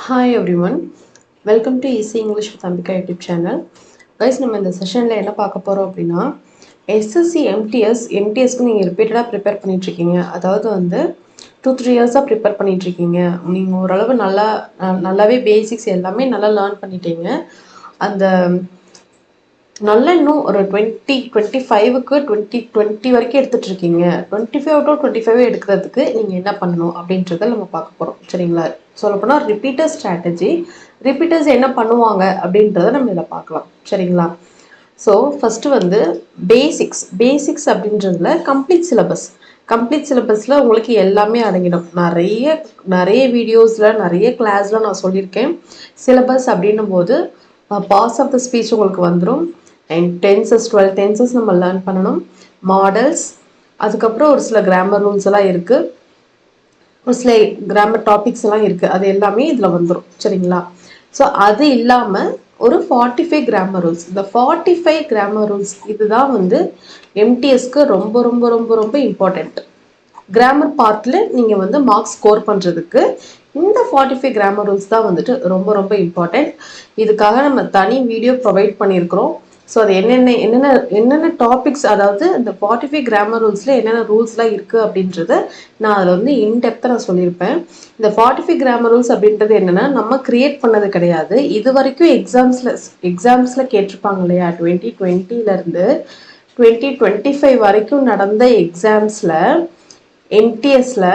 Hi everyone, welcome to Easy English with Ambika YouTube channel. Guys, நம்ம இந்த செஷனில் என்ன பார்க்க போகிறோம் அப்படின்னா எஸ்எஸ்சி எம்டிஎஸ்க்கு நீங்கள் ரிப்பீட்டடாக ப்ரிப்பேர் பண்ணிகிட்ருக்கீங்க. அதாவது வந்து 2-3 இயர்ஸாக ப்ரிப்பேர் பண்ணிகிட்ருக்கீங்க. நீங்கள் ஓரளவு நல்லாவே பேசிக்ஸ் எல்லாமே நல்லா லேர்ன் பண்ணிட்டீங்க. அந்த நல்லா இன்னும் ஒரு 2025க்கு 2020 வரைக்கும் எடுத்துகிட்ருக்கீங்க. 25 to 25 எடுக்கிறதுக்கு நீங்கள் என்ன பண்ணணும் அப்படின்றத நம்ம பார்க்க போகிறோம். சரிங்களா? சொல்லப்போனால் ரிப்பீட்டர்ஸ் என்ன பண்ணுவாங்க அப்படின்றத நம்ம இதில் பார்க்கலாம். சரிங்களா? ஸோ ஃபஸ்ட்டு வந்து பேசிக்ஸ் அப்படின்றதுல கம்ப்ளீட் சிலபஸில் உங்களுக்கு எல்லாமே அடங்கிடும். நிறைய வீடியோஸில் நிறைய கிளாஸில் நான் சொல்லியிருக்கேன். சிலபஸ் அப்படின்னும் போது பார்ட்ஸ் ஆஃப் த ஸ்பீச் உங்களுக்கு வந்துடும். அண்ட் டென்சஸ் 12 டென்சஸ் நம்ம லேர்ன் பண்ணணும். மாடல்ஸ், அதுக்கப்புறம் ஒரு சில கிராமர் ரூல்ஸ் எல்லாம் இருக்குது, ஒரு சில கிராமர் டாபிக்ஸ் எல்லாம் இருக்குது. அது எல்லாமே இதில் வந்துடும். சரிங்களா? ஸோ அது இல்லாமல் ஒரு 45 கிராமர் ரூல்ஸ். இந்த 45 கிராமர் ரூல்ஸ் இதுதான் வந்து எம்டிஎஸ்க்கு ரொம்ப ரொம்ப ரொம்ப ரொம்ப இம்பார்ட்டண்ட். கிராமர் பார்ட்டில் நீங்கள் வந்து மார்க்ஸ் ஸ்கோர் பண்ணுறதுக்கு இந்த 45 கிராமர் ரூல்ஸ் தான் வந்துட்டு ரொம்ப ரொம்ப இம்பார்ட்டண்ட். இதுக்காக நம்ம தனி வீடியோ ப்ரொவைட் பண்ணியிருக்கிறோம். ஸோ அது என்னென்ன டாபிக்ஸ், அதாவது இந்த 45 கிராமர் ரூல்ஸில் என்னென்ன ரூல்ஸ்லாம் இருக்குது அப்படின்றத நான் அதில் வந்து இன்டெப்த்தாக நான் சொல்லியிருப்பேன். இந்த 45 கிராமர் ரூல்ஸ் அப்படின்றது என்னென்னா நம்ம கிரியேட் பண்ணது கிடையாது. இது வரைக்கும் எக்ஸாம்ஸில் கேட்டிருப்பாங்க இல்லையா, 2020லேருந்து 2025 வரைக்கும் நடந்த எக்ஸாம்ஸில் எம்டிஎஸ்ல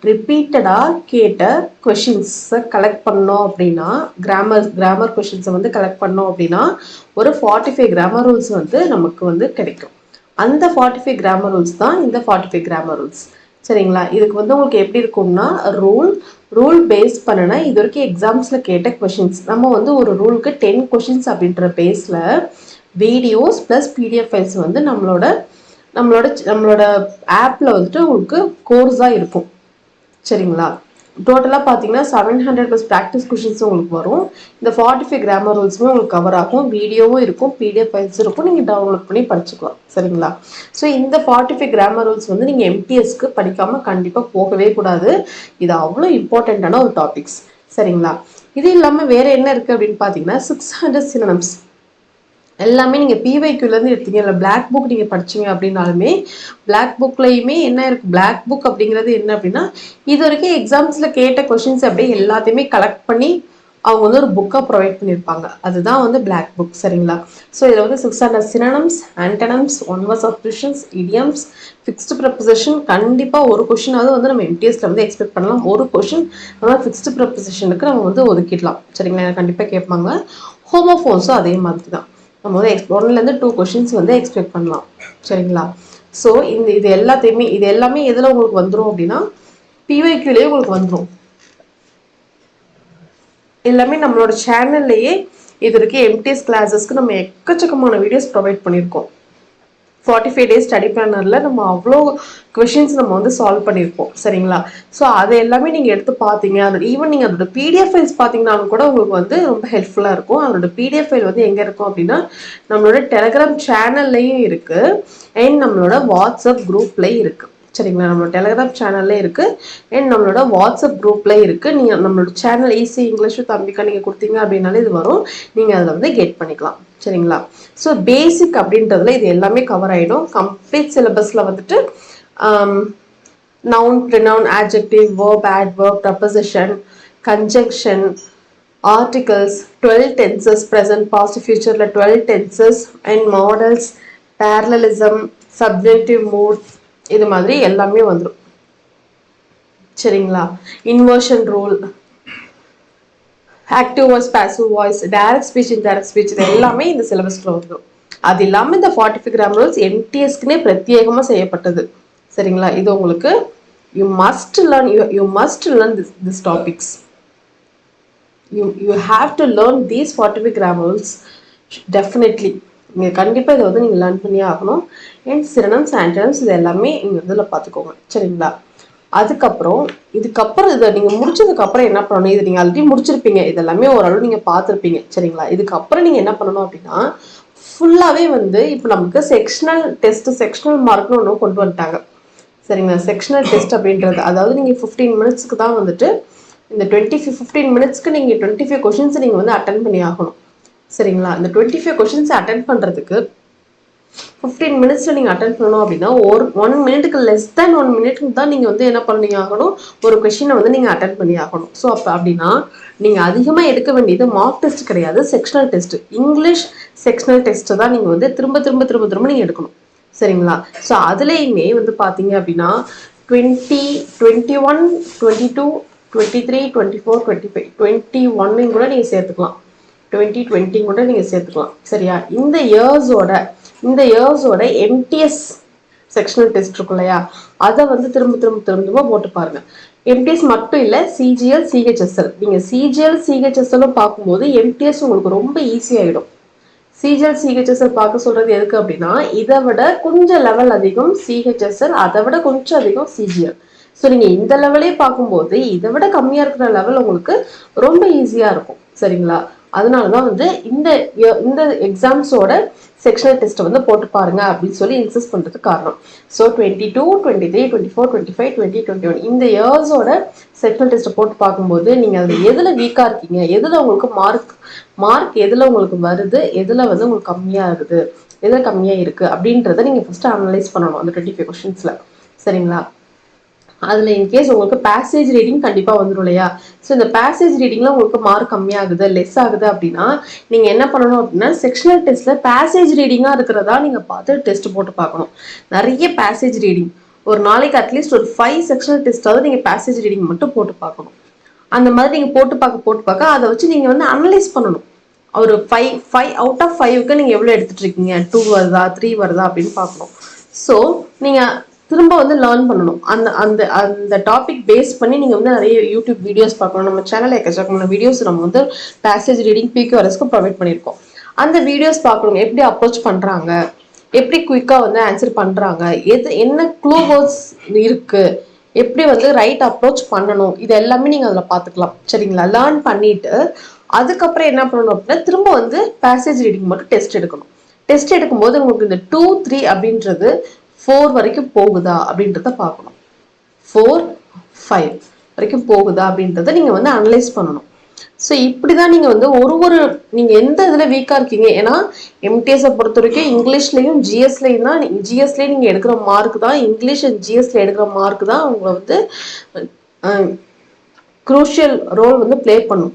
ரிப்பீட்டடாக கேட்ட கொஷின்ஸை கலெக்ட் பண்ணோம் அப்படின்னா, கிராமர் கொஷின்ஸை வந்து கலெக்ட் பண்ணோம் அப்படின்னா ஒரு 45 கிராமர் ரூல்ஸ் வந்து நமக்கு வந்து கிடைக்கும். அந்த 45 கிராமர் ரூல்ஸ் தான் இந்த 45 கிராமர் ரூல்ஸ். சரிங்களா? இதுக்கு வந்து உங்களுக்கு எப்படி இருக்கும்னா, ரூல் பேஸ் பண்ணினா இது வரைக்கும் எக்ஸாம்ஸில் கேட்ட கொஷின்ஸ் நம்ம வந்து ஒரு ரூலுக்கு 10 கொஷின்ஸ் அப்படின்ற பேஸில் வீடியோஸ் ப்ளஸ் பிடிஎஃப் ஃபைல்ஸ் வந்து நம்மளோட ஆப்பில் வந்துட்டு உங்களுக்கு கோர்ஸாக இருக்கும். சரிங்களா? டோட்டலாக பார்த்தீங்கன்னா 700+ ப்ராக்டிஸ் கொஷின்ஸ் உங்களுக்கு வரும். இந்த 45 கிராமர் ரூல்ஸுமே உங்களுக்கு கவர் ஆகும். வீடியோவும் இருக்கும், பிடிஎஃப் ஃபைல்ஸ் இருக்கும், நீங்கள் டவுன்லோட் பண்ணி படிச்சுக்கலாம். சரிங்களா? ஸோ இந்த 45 கிராமர் ரூல்ஸ் வந்து நீங்கள் எம்டிஎஸ்க்கு படிக்காமல் கண்டிப்பாக போகவே கூடாது. இது அவ்வளோ இம்பார்ட்டண்ட்டான ஒரு டாபிக்ஸ். சரிங்களா? இது இல்லாமல் வேறு என்ன இருக்குது அப்படின்னு பார்த்தீங்கன்னா 600 சினோனிம்ஸ் எல்லாமே நீங்கள் பிவைக்யூலேருந்து எடுத்தீங்க, இல்லை பிளாக் புக் நீங்கள் படிச்சிங்க அப்படின்னாலுமே பிளாக் புக்லையுமே என்ன இருக்குது, பிளாக் புக் அப்படிங்கிறது என்ன அப்படின்னா இது வரைக்கும் எக்ஸாம்ஸில் கேட்ட கொஷின்ஸ் அப்படியே எல்லாத்தையுமே கலெக்ட் பண்ணி அவங்க வந்து ஒரு புக்காக ப்ரொவைட் பண்ணியிருப்பாங்க. அதுதான் வந்து பிளாக் புக். சரிங்களா? ஸோ இதில் வந்து 600 synonyms, antonyms, one words substitutions, idioms, fixed preposition. கண்டிப்பாக ஒரு கொஷினாவது வந்து நம்ம எம்டிஎஸ்ல வந்து எக்ஸ்பெக்ட் பண்ணலாம். ஒரு கொஷின் நம்ம ஃபிக்ஸ்டு ப்ரப்போசிஷனுக்கு நம்ம வந்து ஒதுக்கிடலாம். சரிங்களா? கண்டிப்பாக கேட்பாங்க. ஹோமோஃபோன்ஸும் அதே மாதிரி தான். நம்ம வந்து 1லேருந்து 2 கொஷின்ஸ் வந்து எக்ஸ்பெக்ட் பண்ணலாம். சரிங்களா? ஸோ இது எல்லாமே எதில் உங்களுக்கு வந்துடும் அப்படின்னா பிவைக்யூலேயே உங்களுக்கு வந்துடும். எல்லாமே நம்மளோட சேனல்லையே இது வரைக்கும் எம்டிஎஸ் கிளாஸஸ்க்கு நம்ம எக்கச்சக்கமான வீடியோஸ் ப்ரொவைட் பண்ணியிருக்கோம். 45 days ஸ்டடி பிளானரில் நம்ம அவ்வளோ கொஷின்ஸ் நம்ம வந்து சால்வ் பண்ணியிருப்போம். சரிங்களா? ஸோ அதை எல்லாமே நீங்கள் எடுத்து பார்த்தீங்க, ஈவன் நீங்கள் அதோட பிடிஎஃப் ஃபைல்ஸ் பார்த்தீங்கன்னாலும் கூட உங்களுக்கு வந்து ரொம்ப ஹெல்ப்ஃபுல்லாக இருக்கும். அதோட பிடிஎஃப் ஃபைல் வந்து எங்கே இருக்கும் அப்படின்னா நம்மளோட டெலகிராம் சேனல்லையும் இருக்குது அண்ட் நம்மளோட வாட்ஸ்அப் குரூப்லேயும் இருக்குது. சரிங்களா? நம்மளோட டெலகிராம் சேனல்ல இருக்குது அண்ட் நம்மளோட வாட்ஸ்அப் குரூப்லேயும் இருக்குது. நீங்கள் நம்மளோட channel easy English with Ambika நீங்கள் கொடுத்தீங்க அப்படின்னாலே இது வரும். நீங்கள் அதில் வந்து கெட் பண்ணிக்கலாம். சரிங்களா? ஸோ பேசிக் அப்படின்றதுல இது எல்லாமே கவர் ஆகிடும். கம்ப்ளீட் சிலபஸில் வந்துட்டு noun, pronoun, adjective, verb, adverb, preposition, conjunction, articles, 12 tenses, present, past, ஃபியூச்சரில் 12 tenses and modals, parallelism, subjective mood, இது மாதிரி எல்லாமே வந்துடும். சரிங்களா? Inversion rule, active voice, passive voice, direct speech, indirect speech, இது எல்லாமே இந்த சிலபஸ்க்குள்ள வந்துடும். அது இல்லாமல் இந்த 45 கிராமர் ரூல்ஸ் எம்டிஎஸ்க்குனே பிரத்யேகமாக செய்யப்பட்டது. சரிங்களா? இது உங்களுக்கு you must learn this topics. You have to learn these 45 grammar rules definitely. நீங்கள் கண்டிப்பாக இதை வந்து நீங்கள் லேர்ன் பண்ணியே ஆகணும். அண்ட் சினோனிம்ஸ், ஆன்டனம்ஸ் இது எல்லாமே நீங்கள் இதில் பார்த்துக்கோங்க. சரிங்களா? இதுக்கப்புறம் இதை நீங்கள் முடிச்சதுக்கப்புறம் என்ன பண்ணணும், இது நீங்கள் ஆல்ரெடி முடிச்சிருப்பீங்க, இதெல்லாமே ஓரளவு நீங்கள் பார்த்துருப்பீங்க. சரிங்களா? இதுக்கப்புறம் நீங்கள் என்ன பண்ணணும் அப்படின்னா ஃபுல்லாகவே வந்து இப்போ நமக்கு செக்ஷனல் டெஸ்ட், செக்ஷனல் மார்க்னு ஒன்று கொண்டு வந்துட்டாங்க. சரிங்களா? செக்ஷனல் டெஸ்ட் அப்படின்றது அதாவது நீங்கள் 15 minutesக்கு தான் வந்துட்டு இந்த 15 மினிட்ஸ்க்கு நீங்கள் 25 கொஷின்ஸ் நீங்கள் வந்து அட்டன் பண்ணி ஆகணும். சரிங்களா? இந்த 25 கொஷின்ஸ் அட்டன் பண்ணுறதுக்கு 15 மினிட்ஸில் நீங்கள் அட்டன் பண்ணணும் அப்படின்னா ஒரு 1 மினிட்டுக்கு லெஸ் தேன் 1 மினிட்டுக்கு தான் நீங்கள் வந்து என்ன பண்ணி ஆகணும், ஒரு கொஷினை வந்து நீங்கள் அட்டன் பண்ணி ஆகணும். ஸோ அப்போ அப்படின்னா நீங்கள் அதிகமாக எடுக்க வேண்டியது மார்க் டெஸ்ட் கிடையாது, sectional test. English sectional test தான் நீங்கள் வந்து திரும்ப திரும்ப திரும்ப திரும்ப நீங்கள் எடுக்கணும். சரிங்களா? ஸோ அதுலேயுமே வந்து பார்த்தீங்க அப்படின்னா 20, 21, 22, 23, 24, 25, 21 கூட நீங்கள் சேர்த்துக்கலாம். 2020 கூட நீங்கள் சேர்த்துக்கலாம். சரியா? இந்த இயர்ஸோட எம்டிஎஸ் செக்ஷனல் டெஸ்ட் இருக்கும் இல்லையா, அதை வந்து திரும்ப திரும்ப திரும்ப போட்டு பாருங்க. எம்டிஎஸ் மட்டும் இல்லை, சிஜிஎல், சிஹெச்எஸ்எல். நீங்கள் சிஜிஎல், சிஹெச்எஸ்எல்லும் பார்க்கும்போது எம்டிஎஸ் உங்களுக்கு ரொம்ப ஈஸியாகிடும். சிஜிஎல், சிஹெச்எஸ்எல் பார்க்க சொல்றது எதுக்கு அப்படின்னா, இதை விட கொஞ்சம் லெவல் அதிகம் சிஹெச்எஸ்எல், அதை விட கொஞ்சம் அதிகம் சிஜிஎல். ஸோ நீங்கள் இந்த லெவலே பார்க்கும்போது இதை விட கம்மியாக இருக்கிற லெவல் உங்களுக்கு ரொம்ப ஈஸியாக இருக்கும். சரிங்களா? அதனால தான் வந்து இந்த எக்ஸாம்ஸோட செக்ஷனல் டெஸ்ட்டை வந்து போட்டு பாருங்க அப்படின்னு சொல்லி இன்சிஸ்ட் பண்ணுறதுக்கு காரணம். ஸோ 22, 23, 24, 25, 20, 21 இந்த இயர்ஸோட செக்ஷனல் டெஸ்ட்டை போட்டு பார்க்கும்போது நீங்கள் அதில் எதில் வீக்காக இருக்கீங்க, எதில் உங்களுக்கு மார்க் எதில் உங்களுக்கு வருது, எதில் வந்து உங்களுக்கு கம்மியாக இருக்குது, எதில் கம்மியாக இருக்குது அப்படின்றத நீங்கள் ஃபஸ்ட்டு அனலைஸ் பண்ணணும் அந்த 25 கொஷின்ஸில். சரிங்களா? அதில் இன்கேஸ் உங்களுக்கு பேசேஜ் ரீடிங் கண்டிப்பாக வந்துடும் இல்லையா? ஸோ இந்த பேசேஜ் ரீடிங்கில் உங்களுக்கு மார்க் கம்மியாகுது, லெஸ் ஆகுது அப்படின்னா நீங்கள் என்ன பண்ணணும் அப்படின்னா, செக்ஷனல் டெஸ்ட்டில் பேசேஜ் ரீடிங்காக இருக்கிறதா நீங்கள் பார்த்து டெஸ்ட் போட்டு பார்க்கணும். நிறைய பேசேஜ் ரீடிங், ஒரு நாளைக்கு அட்லீஸ்ட் ஒரு 5 செக்ஷனல் டெஸ்ட்டாவது நீங்கள் பேசேஜ் ரீடிங் மட்டும் போட்டு பார்க்கணும். அந்த மாதிரி நீங்கள் போட்டு பார்க்க அதை வச்சு நீங்கள் வந்து அனலைஸ் பண்ணணும். ஒரு 5 அவுட் ஆஃப் 5க்கு நீங்கள் எவ்வளோ எடுத்துகிட்டு இருக்கீங்க, 2 வருதா 3 வருதா அப்படின்னு பார்க்கணும். ஸோ நீங்கள் திரும்ப வந்து லேர்ன் பண்ணணும். அந்த டாபிக் பேஸ் பண்ணி நீங்கள் வந்து நிறைய யூடியூப் வீடியோஸ் பார்க்கணும். நம்ம சேனலில் எக்கச்சக்கமான வீடியோஸ் நம்ம வந்து பேசேஜ் ரீடிங் பிக்யூஆர்எஸ்க்கு ப்ரொவைட் பண்ணியிருக்கோம். அந்த வீடியோஸ் பார்க்கணும், எப்படி அப்ரோச் பண்ணுறாங்க, எப்படி குயிக்காக வந்து ஆன்சர் பண்ணுறாங்க, என்ன க்ளூ வேர்ட்ஸ் இருக்குது, எப்படி வந்து ரைட் அப்ரோச் பண்ணணும், இது எல்லாமே நீங்கள் அதில் பார்த்துக்கலாம். சரிங்களா? லேர்ன் பண்ணிவிட்டு அதுக்கப்புறம் என்ன பண்ணணும் அப்படின்னா, திரும்ப வந்து பேசேஜ் ரீடிங் மட்டும் டெஸ்ட் எடுக்கணும். டெஸ்ட் எடுக்கும்போது உங்களுக்கு இந்த 2, 3 அப்படின்றது 4 வரைக்கும் போகுதா அப்படின்றத பார்க்கணும். 4, 5 வரைக்கும் போகுதா அப்படின்றத நீங்கள் வந்து அனலைஸ் பண்ணணும். ஸோ இப்படி தான் நீங்கள் வந்து நீங்கள் எந்த இதில் வீக்காக இருக்கீங்க. ஏன்னா எம்டிஎஸை பொறுத்த வரைக்கும் இங்கிலீஷ்லேயும் ஜிஎஸ்லேயும் தான், ஜிஎஸ்லேயும் நீங்கள் எடுக்கிற மார்க் தான், இங்கிலீஷ் அண்ட் ஜிஎஸ்ல எடுக்கிற மார்க் தான் உங்களை வந்து குரூஷியல் ரோல் வந்து ப்ளே பண்ணும்.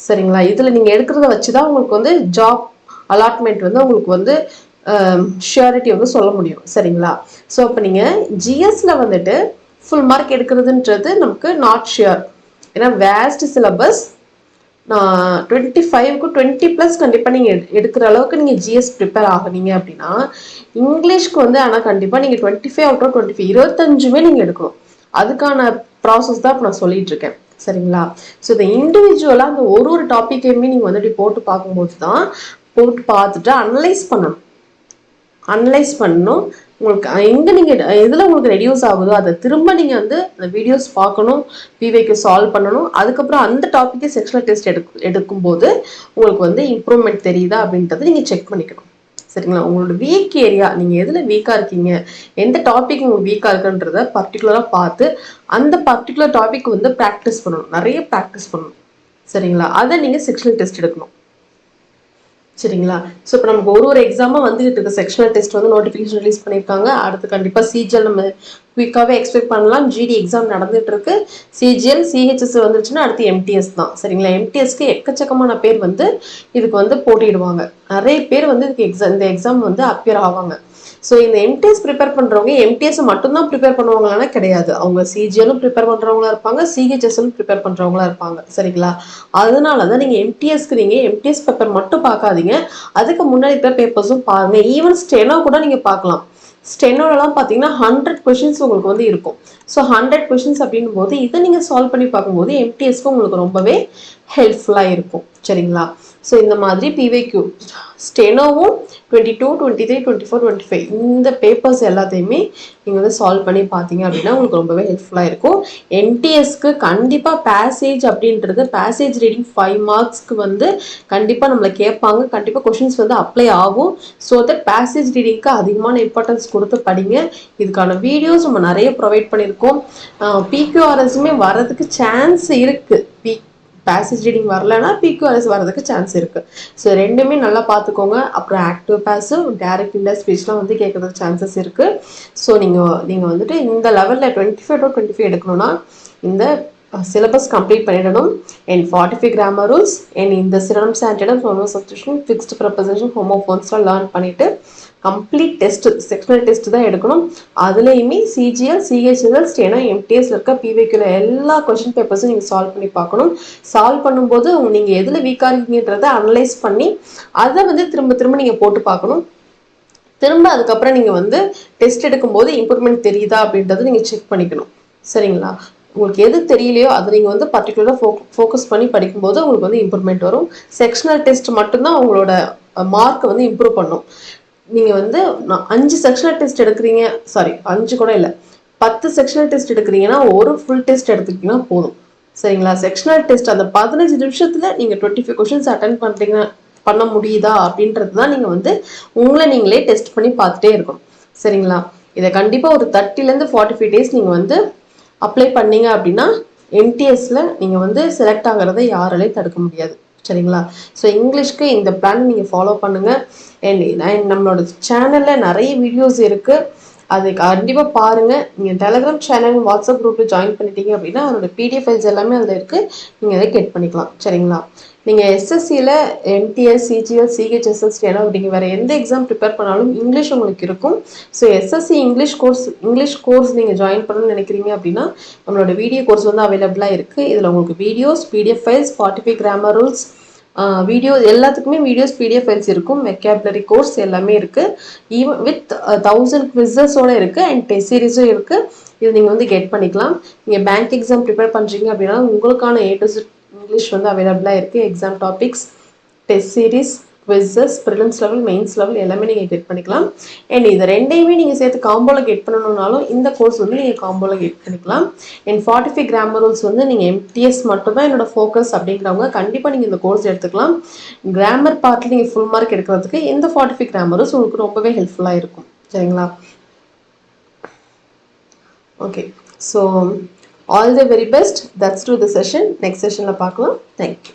சரிங்களா? இதில் நீங்கள் எடுக்கிறத வச்சு தான் உங்களுக்கு வந்து ஜாப் அலாட்மெண்ட் வந்து உங்களுக்கு வந்து ஷியூரிட்டி வந்து சொல்ல முடியும். சரிங்களா? ஸோ இப்போ நீங்கள் ஜிஎஸ்ல வந்துட்டு ஃபுல் மார்க் எடுக்கிறதுன்றது நமக்கு நாட் ஷியூர். ஏன்னா வேஸ்ட் சிலபஸ் 25க்கு 20+ கண்டிப்பாக நீங்கள் எடுக்கிற அளவுக்கு நீங்கள் ஜிஎஸ் ப்ரிப்பேர் ஆகுனீங்க அப்படின்னா, இங்கிலீஷ்க்கு வந்து ஆனால் கண்டிப்பாக நீங்கள் 25 அவுட் ஆஃப் 25 25மே நீங்கள் எடுக்கணும். அதுக்கான ப்ராசஸ் தான் இப்போ நான் சொல்லிட்டு இருக்கேன். சரிங்களா? ஸோ இந்த இண்டிவிஜுவலாக அந்த ஒரு டாப்பிக்கையுமே நீங்கள் வந்துட்டு போட்டு பார்க்கும்போது தான் போட்டு பார்த்துட்டு அனலைஸ் பண்ணணும். உங்களுக்கு எங்கே நீங்கள் எதில் உங்களுக்கு ரெடியூஸ் ஆகுதோ அதை திரும்ப நீங்கள் வந்து அந்த வீடியோஸ் பார்க்கணும், பிவைக்கு சால்வ் பண்ணணும். அதுக்கப்புறம் அந்த டாப்பிக்கே செக்ஷனல் டெஸ்ட் எடுக்கும்போது உங்களுக்கு வந்து இம்ப்ரூவ்மெண்ட் தெரியுதா அப்படின்றத நீங்கள் செக் பண்ணிக்கணும். சரிங்களா? உங்களோட வீக் ஏரியா, நீங்கள் எதில் வீக்காக இருக்கீங்க, எந்த டாபிக் உங்களுக்கு வீக்காக இருக்குன்றத பர்டிகுலராக பார்த்து அந்த பர்டிகுலர் டாபிக் வந்து ப்ராக்டிஸ் பண்ணணும், நிறைய ப்ராக்டிஸ் பண்ணணும். சரிங்களா? அதை நீங்கள் செக்ஷனல் டெஸ்ட் எடுக்கணும். சரிங்களா? ஸோ இப்போ நமக்கு ஒரு எக்ஸாமாக வந்துகிட்டு இருக்க செக்ஷனல் டெஸ்ட் வந்து நோட்டிஃபிகேஷன் ரிலீஸ் பண்ணியிருக்காங்க. அடுத்து கண்டிப்பாக சிஜிஎல் நம்ம குயிக்காகவே எக்ஸ்பெக்ட் பண்ணலாம். ஜிடி எக்ஸாம் நடந்துட்டு இருக்கு. சிஜிஎல், சிஹெச்எஸ் வந்துருச்சுன்னா அடுத்து எம்டிஎஸ் தான். சரிங்களா? எம்டிஎஸ்க்கு எக்கச்சக்கமான பேர் வந்து இதுக்கு வந்து போட்டிடுவாங்க. நிறைய பேர் வந்து இந்த எக்ஸாம் வந்து அப்பியர் ஆவாங்க. ஸோ இந்த எம்டிஎஸ் ப்ரிப்பேர் பண்ணுறவங்க எம்டிஎஸ் மட்டும்தான் ப்ரிப்பேர் பண்ணுவாங்களான்னா கிடையாது. அவங்க சிஜிஎலும் ப்ரிப்பேர் பண்ணுறவங்களா இருப்பாங்க, சிஹெச்எஸ்எலும் ப்ரிப்பேர் பண்ணுறவங்களா இருப்பாங்க. சரிங்களா? அதனால தான் நீங்கள் எம்டிஎஸ் பேப்பர் மட்டும் பார்க்காதீங்க, அதுக்கு முன்னாடி இருக்கிற பேப்பர்ஸும் பாருங்கள். ஈவன் ஸ்டெனோ கூட நீங்கள் பார்க்கலாம். ஸ்டெனோலாம் பார்த்தீங்கன்னா 100 கொஷின்ஸ் உங்களுக்கு வந்து இருக்கும். ஸோ 100 கொஷின்ஸ் அப்படின்னும் போது இதை நீங்கள் சால்வ் பண்ணி பார்க்கும்போது எம்டிஎஸ்க்கு உங்களுக்கு ரொம்பவே ஹெல்ப்ஃபுல்லாக இருக்கும். சரிங்களா? ஸோ இந்த மாதிரி பிவைக்யூ ஸ்டெனோவும் 22, 23, 24, 25 இந்த பேப்பர்ஸ் எல்லாத்தையுமே நீங்கள் வந்து சால்வ் பண்ணி பார்த்தீங்க அப்படின்னா உங்களுக்கு ரொம்பவே ஹெல்ப்ஃபுல்லாக இருக்கும். என்டிஎஸ்க்கு கண்டிப்பாக பேசேஜ் அப்படின்றது பேசேஜ் ரீடிங் 5 மார்க்ஸ்க்கு வந்து கண்டிப்பாக நம்மளை கேட்பாங்க. கண்டிப்பாக கொஷின்ஸ் வந்து அப்ளை ஆகும். ஸோ தட் பேசேஜ் ரீடிங்க்கு அதிகமான இம்பார்ட்டன்ஸ் கொடுத்து படிங்க. இதுக்கான வீடியோஸ் நம்ம நிறைய ப்ரொவைட் பண்ணியிருக்கோம். பிக்யூஆர்எஸுமே வர்றதுக்கு சான்ஸ் இருக்குது. பேசேஜ் ரீடிங் வரலன்னா பிக்யூஆர்எஸ் வரதுக்கு சான்ஸ் இருக்குது. ஸோ ரெண்டுமே நல்லா பார்த்துக்கோங்க. அப்புறம் ஆக்டிவ் பேசிவ் டைரக்ட் இன்டர் ஸ்பீச்லாம் வந்து கேட்கறதுக்கு சான்சஸ் இருக்குது. ஸோ நீங்கள் வந்துட்டு இந்த லெவலில் 25 to 25 எடுக்கணும்னா இந்த சிலபஸ் கம்ப்ளீட் பண்ணிடணும். அண்ட் 45 கிராமர் ரூல்ஸ் அண்ட் இந்த synonyms antonyms homo substitution fixed preposition ஹோமோஃபோன்ஸ்லாம் லேர்ன் பண்ணிவிட்டு கம்ப்ளீட் டெஸ்ட் செக்ஷனல் டெஸ்ட் தான் எடுக்கணும். அதுலேயுமே சிஜிஎல் சிஹெச்எல் ஸ்டெனோ எம்டிஎஸ்ல இருக்க பிவைக்யூல எல்லா கொஸ்டின் பேப்பர்ஸும் நீங்கள் சால்வ் பண்ணி பார்க்கணும். சால்வ் பண்ணும்போது நீங்கள் எதில் வீக்காக இருக்கீங்கன்றதை அனலைஸ் பண்ணி அதை வந்து திரும்ப திரும்ப நீங்கள் போட்டு பார்க்கணும். திரும்ப அதுக்கப்புறம் நீங்கள் வந்து டெஸ்ட் எடுக்கும்போது இம்ப்ரூவ்மெண்ட் தெரியுதா அப்படின்றத நீங்கள் செக் பண்ணிக்கணும். சரிங்களா? உங்களுக்கு எது தெரியலையோ அதை நீங்கள் வந்து பர்டிகுலராக ஃபோக்கஸ் பண்ணி படிக்கும்போது உங்களுக்கு வந்து இம்ப்ரூவ்மெண்ட் வரும். செக்ஷனல் டெஸ்ட் மட்டும்தான் உங்களோட மார்க்கை வந்து இம்ப்ரூவ் பண்ணும். நீங்கள் வந்து 5 செக்ஷனல் டெஸ்ட் எடுக்கிறீங்க, சாரி 5 கூட இல்லை, 10 செக்ஷனல் டெஸ்ட் எடுக்கிறீங்கன்னா ஒரு ஃபுல் டெஸ்ட் எடுத்துக்கிட்டீங்கன்னா போதும். சரிங்களா? செக்ஷனல் டெஸ்ட் அந்த 15 நிமிஷத்தில் நீங்கள் 25 கொஷின்ஸ் அட்டன் பண்ண முடியுதா அப்படின்றது தான் நீங்கள் வந்து உங்களை நீங்களே டெஸ்ட் பண்ணி பார்த்துட்டே இருக்கணும். சரிங்களா? இதை கண்டிப்பாக ஒரு 30 to 45 டேஸ் நீங்கள் வந்து அப்ளை பண்ணீங்க அப்படின்னா எம்டிஎஸ்ல நீங்கள் வந்து செலக்ட் ஆகிறத யாராலையும் தடுக்க முடியாது. சரிங்களா? ஸோ இங்கிலீஷ்க்கு இந்த பிளான் நீங்கள் ஃபாலோ பண்ணுங்கள். அண்ட் நம்மளோட சேனலில் நிறைய வீடியோஸ் இருக்குது, அது கண்டிப்பாக பாருங்கள். நீங்கள் டெலகிராம் சேனல் வாட்ஸ்அப் குரூப்பில் ஜாயின் பண்ணிட்டீங்க அப்படின்னா அதோட பிடிஎஃப் ஃபைல்ஸ் எல்லாமே அதில் இருக்குது, நீங்கள் அதை கெட் பண்ணிக்கலாம். சரிங்களா? நீங்கள் எஸ்எஸ்சியில் எம்டிஎஸ் சிஜிஎல் சிஹெச்எஸ்எல் ஸ்டெனோ அப்படிங்க வேறு எந்த எக்ஸாம் ப்ரிப்பேர் பண்ணாலும் இங்கிலீஷ் உங்களுக்கு இருக்கும். ஸோ எஸ்எஸ்சி இங்கிலீஷ் கோர்ஸ் நீங்கள் ஜாயின் பண்ணணும்னு நினைக்கிறீங்க அப்படின்னா நம்மளோட வீடியோ கோர்ஸ் வந்து அவைலபிளாக இருக்குது. இதில் உங்களுக்கு videos PDF files 45 grammar rules video எல்லாத்துக்குமே வீடியோஸ் பிடிஎஃப் ஃபைல்ஸ் இருக்கும். வெக்காபுலரி கோர்ஸ் எல்லாமே இருக்குது. ஈவன் வித் 1000 குவிஸஸோடு இருக்குது அண்ட் டெஸ்ட் சீரீஸும் இருக்குது. இது நீங்கள் வந்து கெட் பண்ணிக்கலாம். நீங்கள் பேங்க் எக்ஸாம் ப்ரிப்பேர் பண்ணுறீங்க அப்படின்னா உங்களுக்கான A to Z இங்கிலீஷ் வந்து அவைலபிளாக இருக்குது. Exam topics, test series, quizzes, prelims level, mains level எல்லாமே நீங்கள் கெட் பண்ணிக்கலாம். அண்ட் இது ரெண்டையுமே நீங்கள் சேர்த்து காம்போவில் கெட் பண்ணணும்னாலும் இந்த கோர்ஸ் வந்து நீங்கள் காம்போவில் கெட் பண்ணிக்கலாம். அண்ட் 45 கிராமர் ரூல்ஸ் வந்து நீங்கள் எம்டிஎஸ் மட்டும் தான் என்னோட ஃபோக்கஸ் அப்படிங்கிறவங்க கண்டிப்பாக நீங்கள் இந்த கோர்ஸ் எடுத்துக்கலாம். கிராமர் பார்ட்டில் நீங்கள் ஃபுல் மார்க் எடுக்கிறதுக்கு இந்த 45 கிராமர் ரூல்ஸ் உங்களுக்கு ரொம்பவே ஹெல்ப்ஃபுல்லாக இருக்கும். சரிங்களா? Okay, so all the very best. That's to the session. Next செஷனில் பார்க்கலாம். தேங்க்யூ.